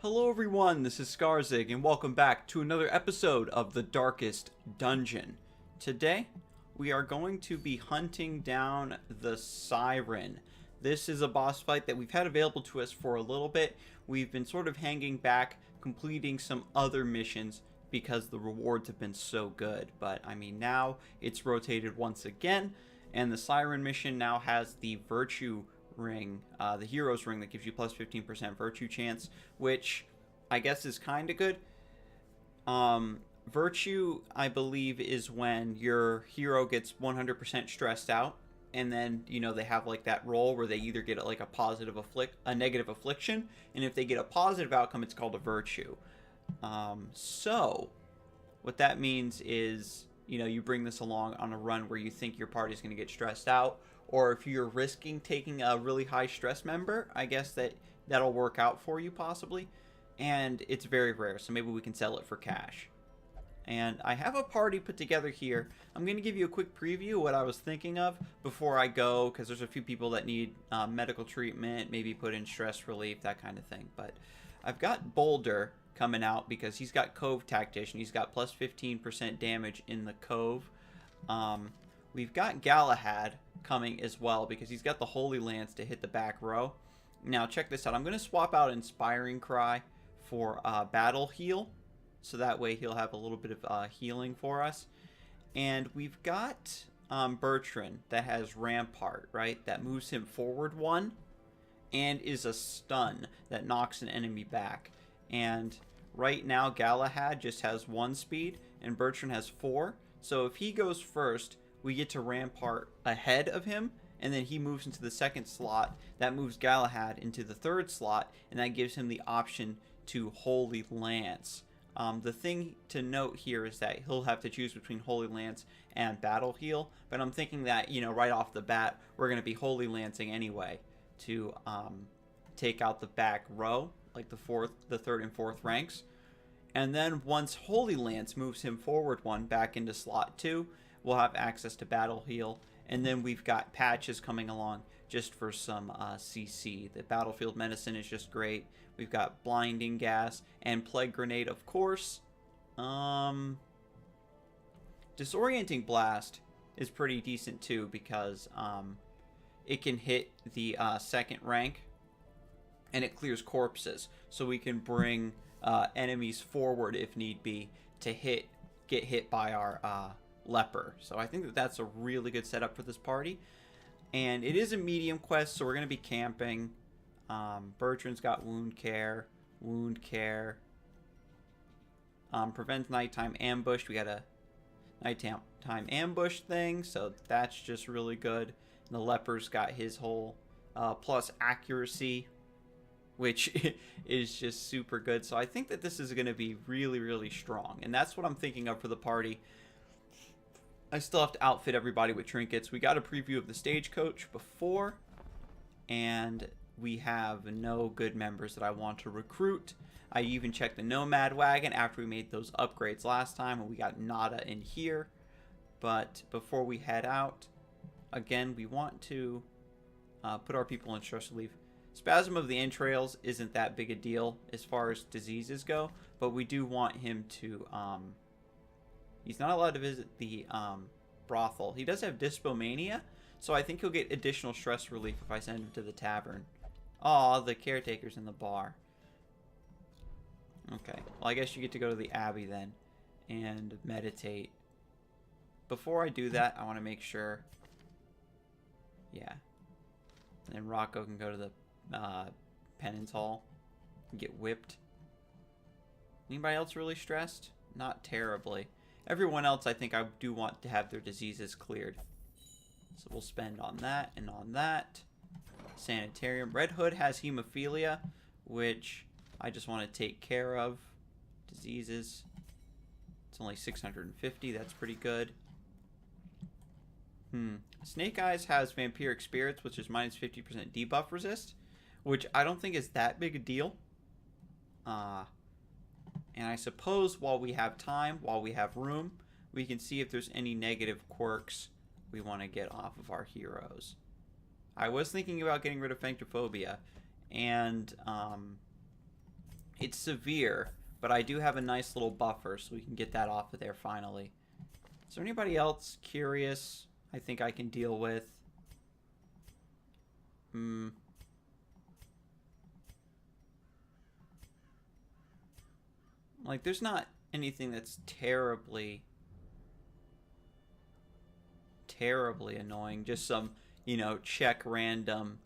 Hello everyone, this is Scarzig, and welcome back to another episode of The Darkest Dungeon. Today, we are going to be hunting down the Siren. This is a boss fight that we've had available to us for a little bit. We've been sort of hanging back, completing some other missions because the rewards have been so good. But, I mean, now it's rotated once again, and the Siren mission now has the Virtue ring, the hero's ring that gives you plus 15% virtue chance, which I guess is kind of good. Virtue, I believe, is when your hero gets 100% stressed out, and then they have like that roll where they either get like a negative affliction, and if they get a positive outcome, it's called a virtue. So what that means is you bring this along on a run where you think your party's going to get stressed out, or if you're risking taking a really high stress member, I guess that'll work out for you possibly. And it's very rare, so maybe we can sell it for cash. And I have a party put together here. I'm going to give you a quick preview of what I was thinking of before I go, because there's a few people that need medical treatment, maybe put in stress relief, that kind of thing. But I've got Boulder coming out because he's got Cove Tactician. He's got plus 15% damage in the Cove. We've got Galahad coming as well because he's got the Holy Lance to hit the back row. Now check this out. I'm going to swap out Inspiring Cry for Battle Heal, so that way he'll have a little bit of healing for us. And we've got Bertrand that has Rampart, right? That moves him forward 1 and is a stun that knocks an enemy back. And right now Galahad just has 1 speed and Bertrand has 4. So if he goes first, we get to Rampart ahead of him, and then he moves into the second slot. That moves Galahad into the third slot, and that gives him the option to Holy Lance. The thing to note here is that he'll have to choose between Holy Lance and Battle Heal, but I'm thinking that, right off the bat, we're going to be Holy Lancing anyway to take out the back row, like the third and fourth ranks. And then once Holy Lance moves him forward 1 back into slot 2, we'll have access to Battle Heal. And then we've got Patches coming along just for some CC. The Battlefield Medicine is just great. We've got Blinding Gas and Plague Grenade, of course. Disorienting Blast is pretty decent too because it can hit the second rank and it clears corpses. So we can bring enemies forward if need be to get hit by our leper. So I think that's a really good setup for this party. And it is a medium quest, so we're going to be camping. Bertrand's got wound care. Prevents nighttime ambush. We got a nighttime ambush thing, so that's just really good. And the leper's got his whole plus accuracy, which is just super good. So I think that this is going to be really, really strong. And that's what I'm thinking of for the party. I still have to outfit everybody with trinkets. We got a preview of the stagecoach before, and we have no good members that I want to recruit. I even checked the Nomad Wagon after we made those upgrades last time, and we got nada in here. But before we head out, again, we want to put our people in stress relief. Spasm of the Entrails isn't that big a deal as far as diseases go, but we do want him to... he's not allowed to visit the brothel. He does have Dyspomania, so I think he'll get additional stress relief if I send him to the tavern. Aw, the caretaker's in the bar. Okay, well I guess you get to go to the Abbey then and meditate. Before I do that, I want to make sure... Yeah. And then Rocco can go to the penance hall and get whipped. Anybody else really stressed? Not terribly. Everyone else, I think I do want to have their diseases cleared. So we'll spend on that and on that. Sanitarium. Red Hood has hemophilia, which I just want to take care of. Diseases. It's only 650. That's pretty good. Snake Eyes has Vampiric Spirits, which is minus 50% debuff resist, which I don't think is that big a deal. And I suppose while we have time, while we have room, we can see if there's any negative quirks we want to get off of our heroes. I was thinking about getting rid of Phantophobia, and It's severe, but I do have a nice little buffer, so we can get that off of there finally. Is there anybody else curious I think I can deal with? Like, there's not anything that's terribly annoying. Just some, you know, check random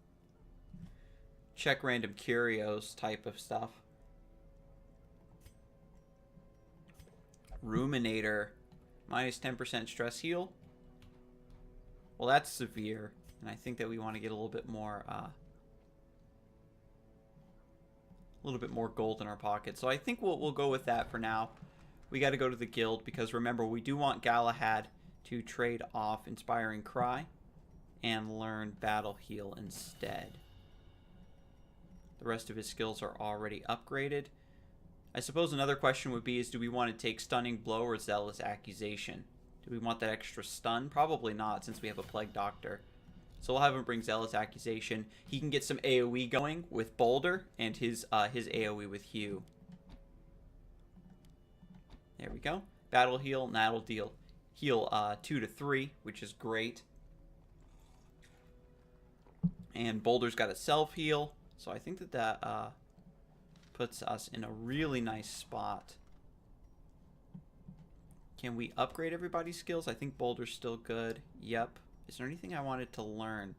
curios type of stuff. Ruminator, minus 10% stress heal. Well, that's severe, and I think that we want to get a little bit more gold in our pocket. So I think we'll go with that for now. We got to go to the guild because remember, we do want Galahad to trade off Inspiring Cry and learn Battle Heal instead. The rest of his skills are already upgraded. I suppose another question would be is do we want to take Stunning Blow or Zealous Accusation? Do we want that extra stun? Probably not, since we have a Plague Doctor. So we'll have him bring Zealous Accusation. He can get some AoE going with Boulder and his AoE with Hugh. There we go. Battle Heal, and that'll heal 2 to 3, which is great. And Boulder's got a self-heal, so I think that puts us in a really nice spot. Can we upgrade everybody's skills? I think Boulder's still good. Yep. Is there anything I wanted to learn?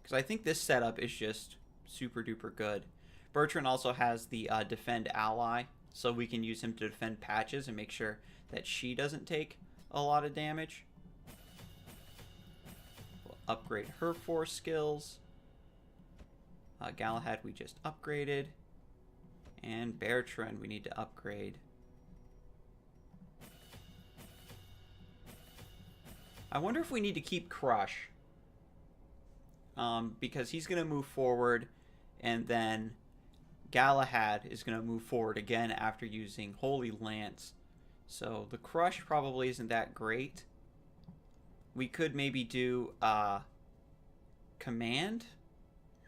Because I think this setup is just super duper good. Bertrand also has the Defend Ally, so we can use him to defend Patches and make sure that she doesn't take a lot of damage. We'll upgrade her 4 skills. Galahad we just upgraded. And Bertrand we need to upgrade. I wonder if we need to keep Crush. Because he's going to move forward, and then Galahad is going to move forward again after using Holy Lance. So the Crush probably isn't that great. We could maybe do Command.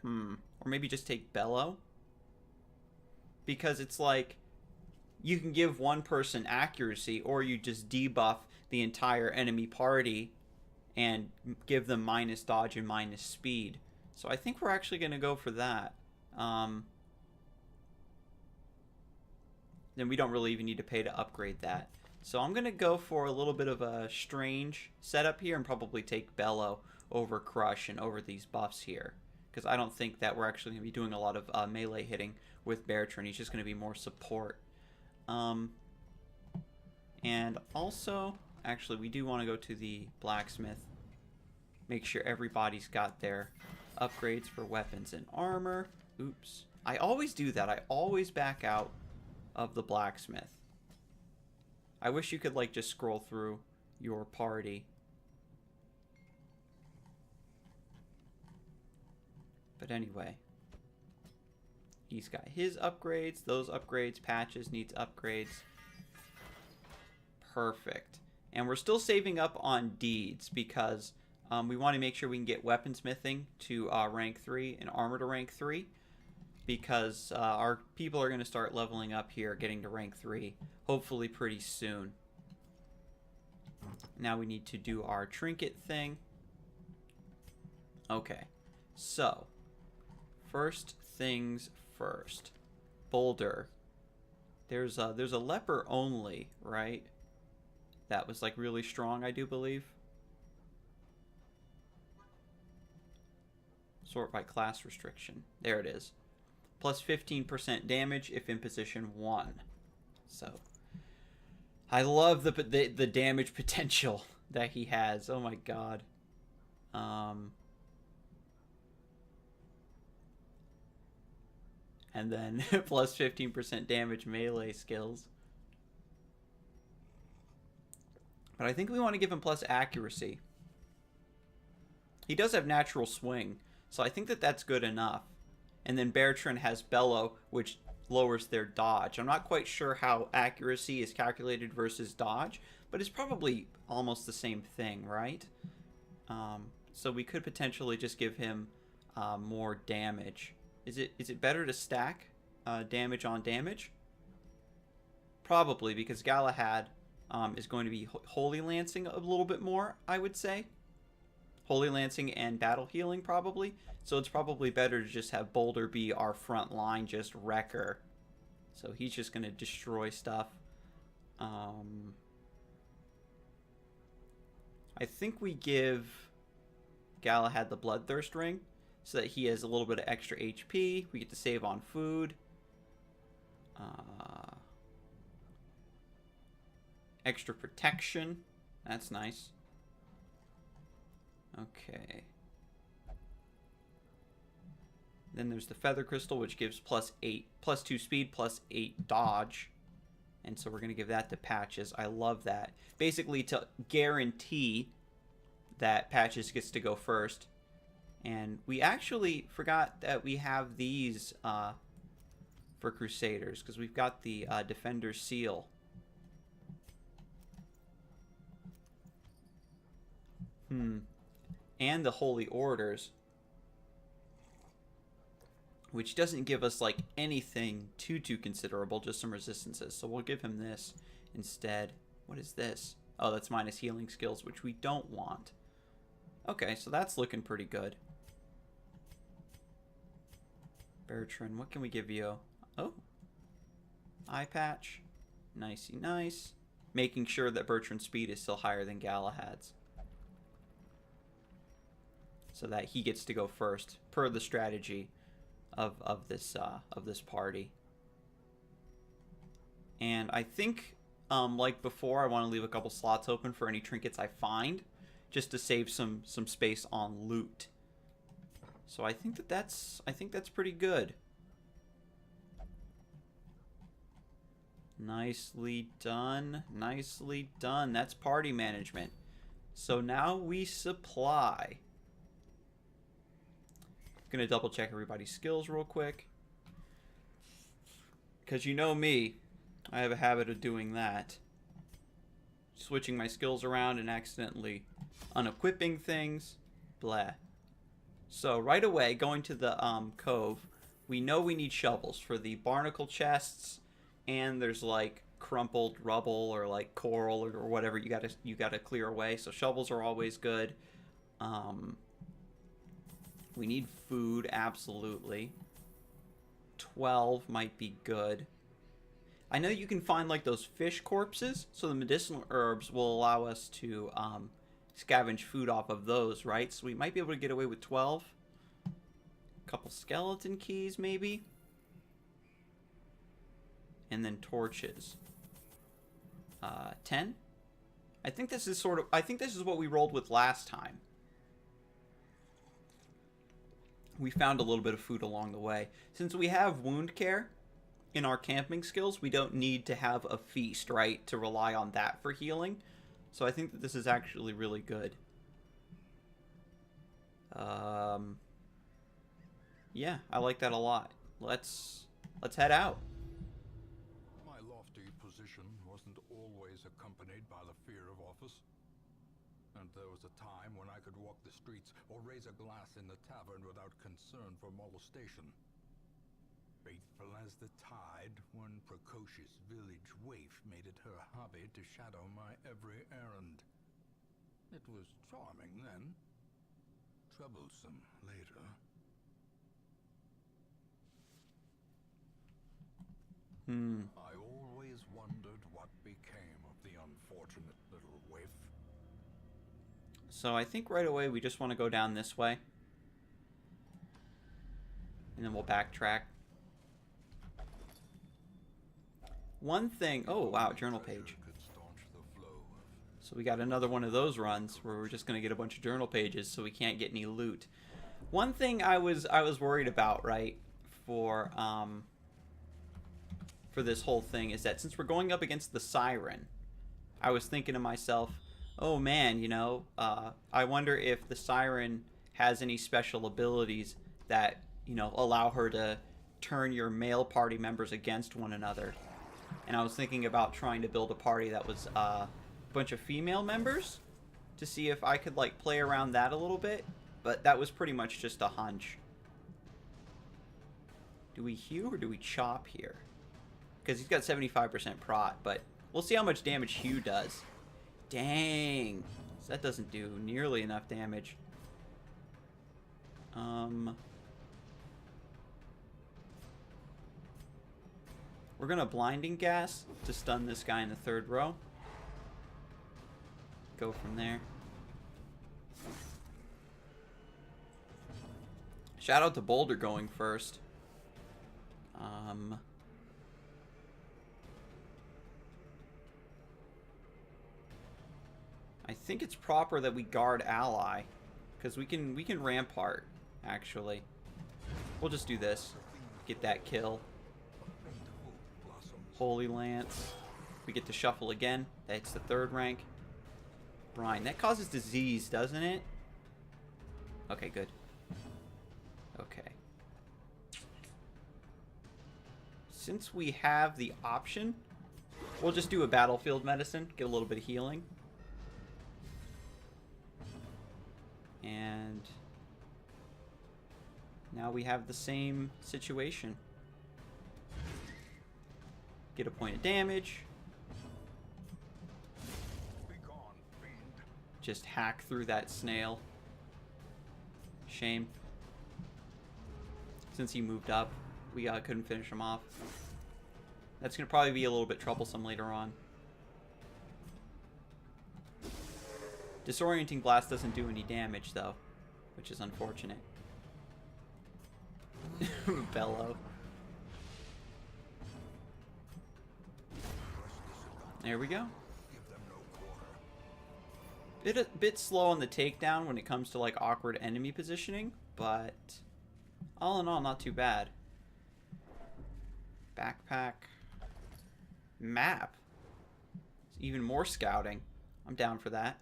Or maybe just take Bellow. Because it's like, you can give one person accuracy, or you just debuff the entire enemy party and give them minus dodge and minus speed. So I think we're actually going to go for that. Then we don't really even need to pay to upgrade that. So I'm going to go for a little bit of a strange setup here and probably take Bellow over Crush and over these buffs here. Because I don't think that we're actually going to be doing a lot of melee hitting with Bertrand. He's just going to be more support. And also, actually, we do want to go to the blacksmith. Make sure everybody's got their upgrades for weapons and armor. Oops. I always do that. I always back out of the blacksmith. I wish you could, like, just scroll through your party. But anyway. He's got his upgrades. Those upgrades. Patches needs upgrades. Perfect. And we're still saving up on deeds because we want to make sure we can get weaponsmithing to rank 3 and armor to rank 3. Because our people are going to start leveling up here, getting to rank 3, hopefully pretty soon. Now we need to do our trinket thing. Okay, so first things first. Boulder. There's a leper only, right? That was like really strong, I do believe. Sort by class restriction. There it is. Plus 15% damage if in position 1. So, I love the damage potential that he has. Oh my god. And then plus 15% damage melee skills. But I think we want to give him plus accuracy. He does have natural swing, so I think that that's good enough. And then Bertrand has Bellow, which lowers their dodge. I'm not quite sure how accuracy is calculated versus dodge, but it's probably almost the same thing, right? So we could potentially just give him more damage. Is it better to stack damage on damage? Probably, because Galahad is going to be Holy Lancing a little bit more, I would say. Holy Lancing and Battle Healing, probably. So it's probably better to just have Boulder be our front line, just wrecker. So he's just going to destroy stuff. I think we give Galahad the Bloodthirst Ring so that he has a little bit of extra HP. We get to save on food. Extra protection. That's nice. Okay. Then there's the Feather Crystal, which gives +2 speed, +8 dodge. And so we're going to give that to Patches. I love that. Basically to guarantee that Patches gets to go first. And we actually forgot that we have these for Crusaders, because we've got the Defender's Seal. And the Holy Orders, which doesn't give us like anything too considerable, just some resistances. So we'll give him this instead. What is this? Oh, that's minus healing skills, which we don't want. Okay, so that's looking pretty good. Bertrand, what can we give you? Oh, eye patch. Nicey nice. Making sure that Bertrand's speed is still higher than Galahad's, so that he gets to go first, per the strategy of this party. And I think, like before, I want to leave a couple slots open for any trinkets I find, just to save some space on loot. So I think that's pretty good. Nicely done. Nicely done. That's party management. So now we supply. Gonna double check everybody's skills real quick, because you know me, I have a habit of doing that, switching my skills around and accidentally unequipping things. Blah. So right away, going to the cove, we know we need shovels for the barnacle chests, and there's like crumpled rubble or like coral or whatever you gotta clear away. So shovels are always good. We need food, absolutely. 12 might be good. I know you can find like those fish corpses, so the medicinal herbs will allow us to scavenge food off of those, right? So we might be able to get away with 12. A couple skeleton keys, maybe. And then torches. 10? I think this is what we rolled with last time. We found a little bit of food along the way. Since we have wound care in our camping skills, we don't need to have a feast, right, to rely on that for healing. So I think that this is actually really good. Yeah, I like that a lot. Let's head out. My lofty position wasn't always accompanied by the fear of office. And there was a time when I could walk the streets or raise a glass in the tavern without concern for molestation. Faithful as the tide, one precocious village waif made it her hobby to shadow my every errand. It was charming then, troublesome later. I always wondered what became of the unfortunate little waif. So I think right away we just want to go down this way. And then we'll backtrack. One thing... Oh, wow, journal page. So we got another one of those runs where we're just going to get a bunch of journal pages so we can't get any loot. One thing I was worried about, right, for this whole thing is that since we're going up against the Siren, I was thinking to myself, oh man, you know, I wonder if the Siren has any special abilities that, you know, allow her to turn your male party members against one another. And I was thinking about trying to build a party that was a bunch of female members to see if I could, like, play around that a little bit. But that was pretty much just a hunch. Do we hew or do we chop here? because he's got 75% prot, but we'll see how much damage Hugh does. Dang. So that doesn't do nearly enough damage. We're going to blinding gas to stun this guy in the third row. Go from there. Shout out to Boulder going first. I think it's proper that we guard ally, because we can rampart. Actually, we'll just do this. Get that kill. Holy Lance. We get to shuffle again. That's the third rank. Brine. That causes disease, doesn't it? Okay, good. Okay. Since we have the option, we'll just do a battlefield medicine. Get a little bit of healing. And now we have the same situation. Get a point of damage. Just hack through that snail. Shame. Since he moved up, we couldn't finish him off. That's going to probably be a little bit troublesome later on. Disorienting Blast doesn't do any damage, though, which is unfortunate. Bellow. There we go. A bit slow on the takedown when it comes to like awkward enemy positioning, but all in all, not too bad. Backpack. Map. Even more scouting. I'm down for that.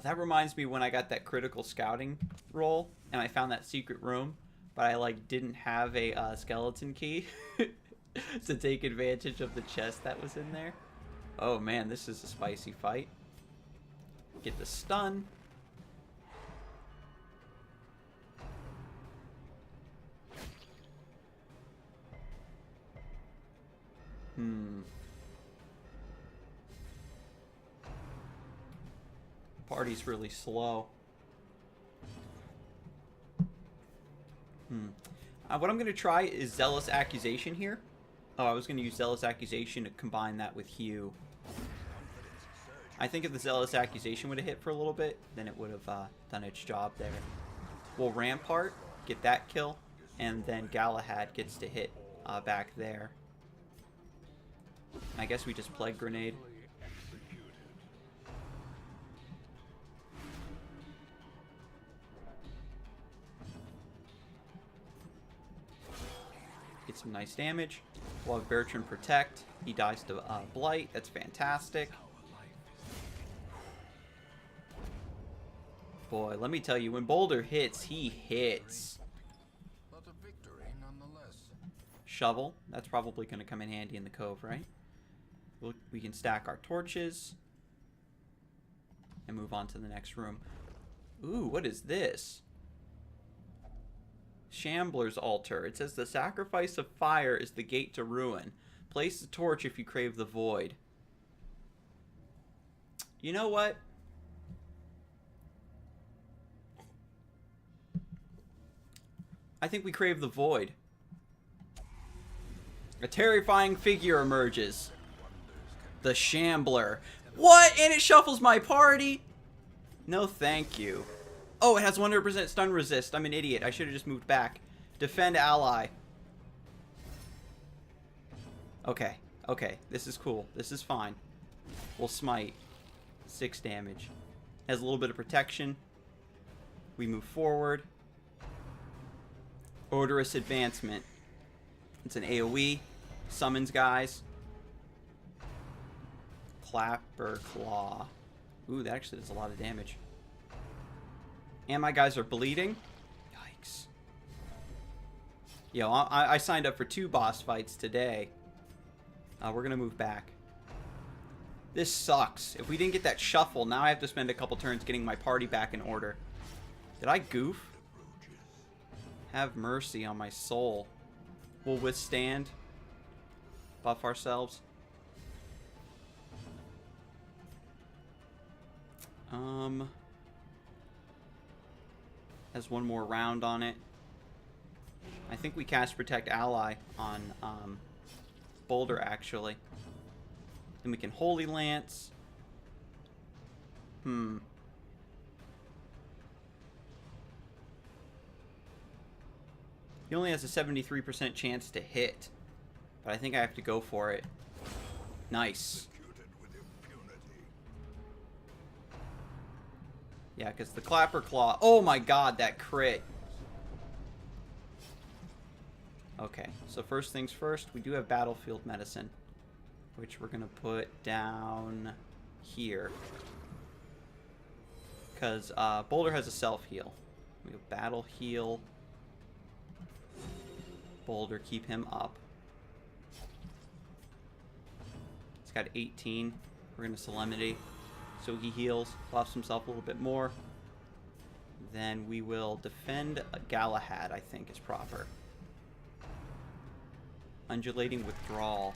That reminds me when I got that critical scouting roll and I found that secret room, but I like didn't have a skeleton key to take advantage of the chest that was in there. Oh man, this is a spicy fight. Get the stun. Party's really slow. What I'm going to try is Zealous Accusation here. Oh, I was going to use Zealous Accusation to combine that with Hugh. I think if the Zealous Accusation would have hit for a little bit, then it would have done its job there. We'll Rampart, get that kill, and then Galahad gets to hit back there. I guess we just Plague Grenade. Get some nice damage. We'll have Bertrand protect. He dies to Blight. That's fantastic. Boy, let me tell you, when Boulder hits, he hits. But a victory nonetheless. Shovel. That's probably going to come in handy in the cove, right? We can stack our torches and move on to the next room. Ooh, what is this? Shambler's altar. It says the sacrifice of fire is the gate to ruin. Place the torch if you crave the void. You know what? I think we crave the void. A terrifying figure emerges. The Shambler. What? And it shuffles my party? No, thank you. Oh, it has 100% stun resist. I'm an idiot. I should have just moved back. Defend ally. Okay. Okay. This is cool. This is fine. We'll smite. 6 damage. Has a little bit of protection. We move forward. Odorous Advancement. It's an AoE. Summons guys. Clapper Claw. Ooh, that actually does a lot of damage. And my guys are bleeding. Yikes. Yo, I signed up for 2 boss fights today. We're going to move back. This sucks. If we didn't get that shuffle, now I have to spend a couple turns getting my party back in order. Did I goof? Have mercy on my soul. we'll withstand. Buff ourselves. Has one more round on it. I think we cast Protect Ally on Boulder, actually. Then we can Holy Lance. He only has a 73% chance to hit. But I think I have to go for it. Nice. Yeah, because the Clapper Claw... Oh my god, that crit. Okay, so first things first, we do have Battlefield Medicine, which we're going to put down here. Because Boulder has a self-heal. We have Battle Heal. Boulder, keep him up. He's got 18. We're going to Solemnity. So he heals, buffs himself a little bit more. Then we will defend Galahad, I think is proper. Undulating Withdrawal.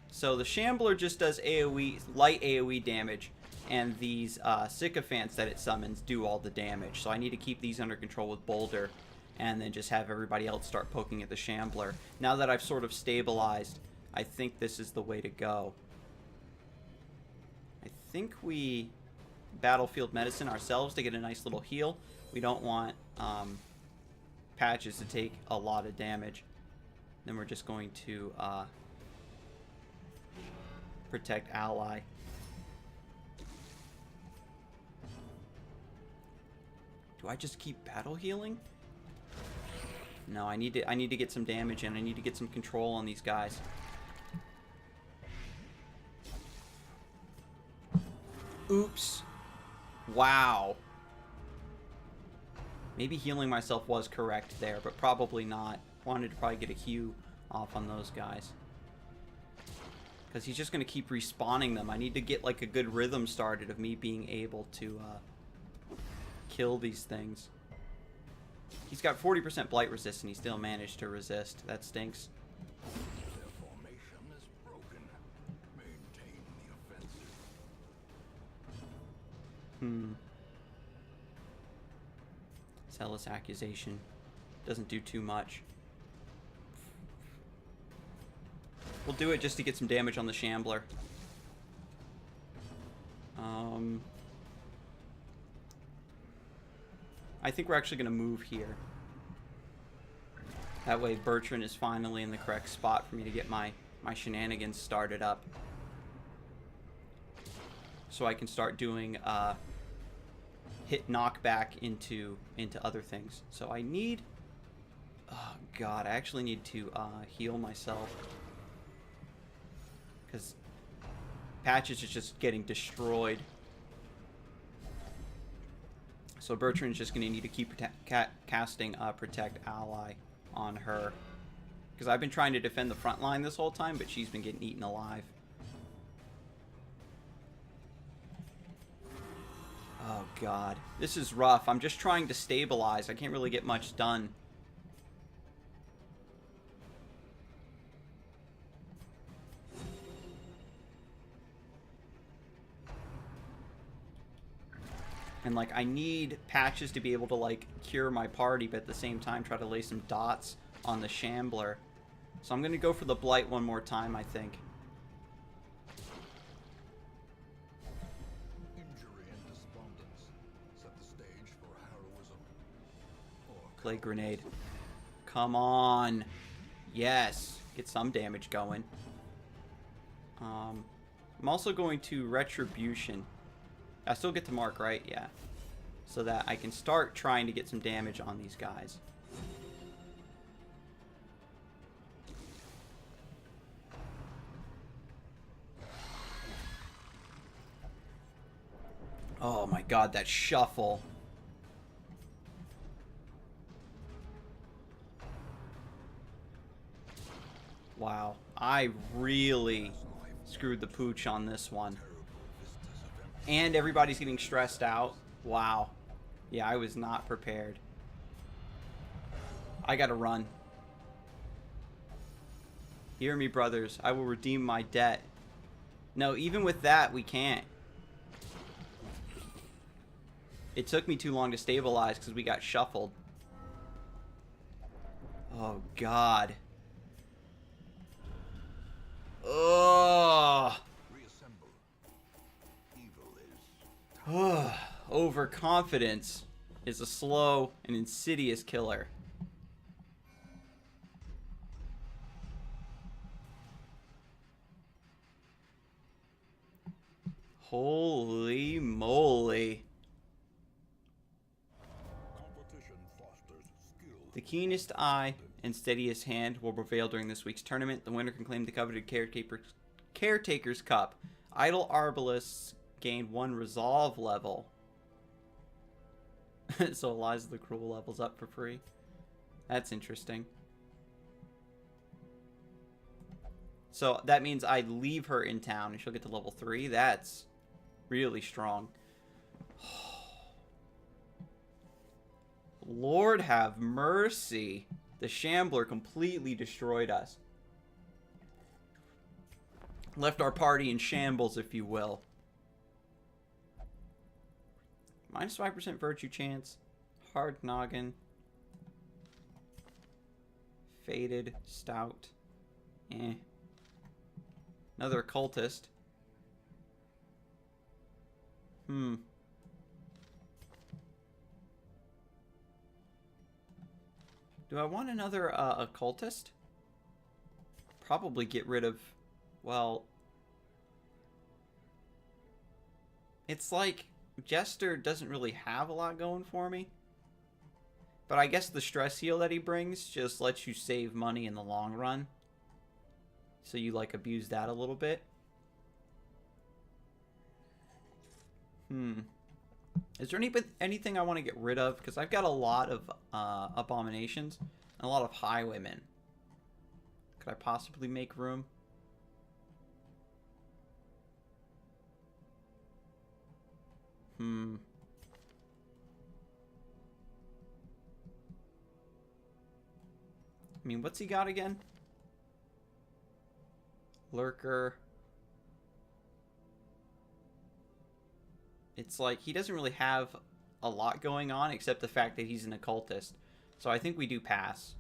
So the Shambler just does AoE, light AoE damage, and these sycophants that it summons do all the damage. So I need to keep these under control with Boulder, and then just have everybody else start poking at the Shambler. Now that I've sort of stabilized, I think this is the way to go. I think we Battlefield Medicine ourselves to get a nice little heal. We don't want Patches to take a lot of damage. Then we're just going to Protect Ally. Do I just keep battle healing? No, I need to get some damage in. I need to get some control on these guys. Oops. Wow. Maybe healing myself was correct there, but probably not. Wanted to probably get a Q off on those guys. Because he's just going to keep respawning them. I need to get like a good rhythm started of me being able to kill these things. He's got 40% blight resist and he still managed to resist. That stinks. Their formation is broken. Maintain the offensive. Zealous Accusation. Doesn't do too much. We'll do it just to get some damage on the Shambler. I think we're actually going to move here. That way Bertrand is finally in the correct spot for me to get my shenanigans started up. So I can start doing hit knockback into other things. So I need... Oh god, I actually need to heal myself. Because Patches is just getting destroyed. So Bertrand's just going to need to keep casting Protect Ally on her. Because I've been trying to defend the front line this whole time, but she's been getting eaten alive. Oh god, this is rough. I'm just trying to stabilize. I can't really get much done. And like I need Patches to be able to like cure my party, but at the same time try to lay some dots on the Shambler. So I'm going to go for the Blight one more time, I think. Injury and despondence set the stage for heroism. Plague Grenade. Come on. Yes. Get some damage going. I'm also going to Retribution. I still get to mark, right? Yeah. So that I can start trying to get some damage on these guys. Oh my god, that shuffle. Wow. I really screwed the pooch on this one. And everybody's getting stressed out. Wow. Yeah, I was not prepared. I gotta run. Hear me, brothers. I will redeem my debt. No, even with that, we can't. It took me too long to stabilize because we got shuffled. Oh, God. Ugh. Overconfidence is a slow and insidious killer. Holy moly. The keenest eye and steadiest hand will prevail during this week's tournament. The winner can claim the coveted Caretaker's Cup. Idle Arbalists gain 1 resolve level. So Eliza the Cruel levels up for free. That's interesting. So that means I leave her in town and she'll get to level 3. That's really strong. Lord have mercy. The Shambler completely destroyed us. Left our party in shambles, if you will. Minus 5% virtue chance. Hard noggin. Faded. Stout. Eh. Another occultist. Do I want another occultist? Probably get rid of, well, it's like Jester doesn't really have a lot going for me. But I guess the stress heal that he brings just lets you save money in the long run. So you like abuse that a little bit. Is there anything I want to get rid of? Because I've got a lot of abominations and a lot of highwaymen. Could I possibly make room? I mean, what's he got again? Lurker. It's like he doesn't really have a lot going on except the fact that he's an occultist. So I think we do pass.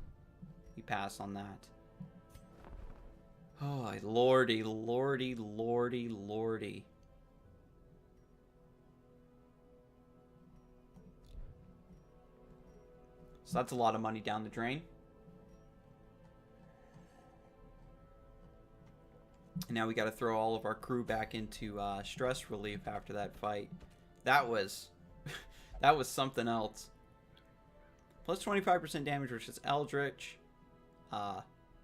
We pass on that. Oh, lordy, lordy, lordy, lordy. So that's a lot of money down the drain. And now we got to throw all of our crew back into stress relief after that fight. That was that was something else. Plus 25% damage versus Eldritch.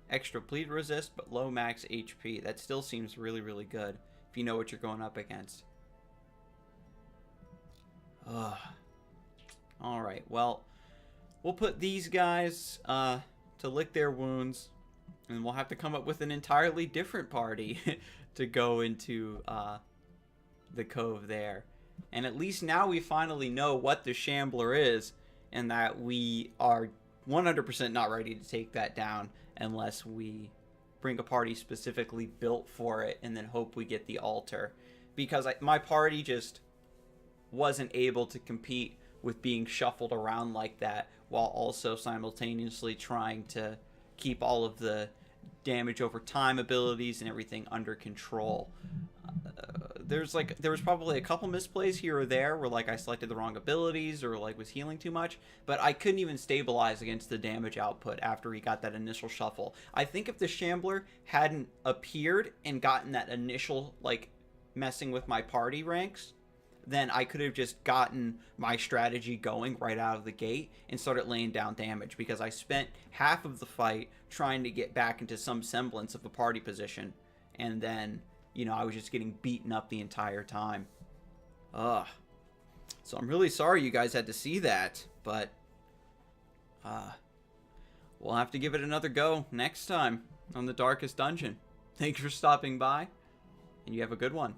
Extra bleed resist, but low max HP. That still seems really, really good if you know what you're going up against. Alright, well, we'll put these guys to lick their wounds. And we'll have to come up with an entirely different party to go into the cove there. And at least now we finally know what the Shambler is. And that we are 100% not ready to take that down. Unless we bring a party specifically built for it. And then hope we get the altar. Because my party just wasn't able to compete with being shuffled around like that. While also simultaneously trying to keep all of the damage over time abilities and everything under control. There was probably a couple misplays here or there where like I selected the wrong abilities or like was healing too much, but I couldn't even stabilize against the damage output after he got that initial shuffle. I think if the Shambler hadn't appeared and gotten that initial like messing with my party ranks, then I could have just gotten my strategy going right out of the gate and started laying down damage, because I spent half of the fight trying to get back into some semblance of a party position, and then, you know, I was just getting beaten up the entire time. So I'm really sorry you guys had to see that, but we'll have to give it another go next time on the Darkest Dungeon. Thanks for stopping by, and you have a good one.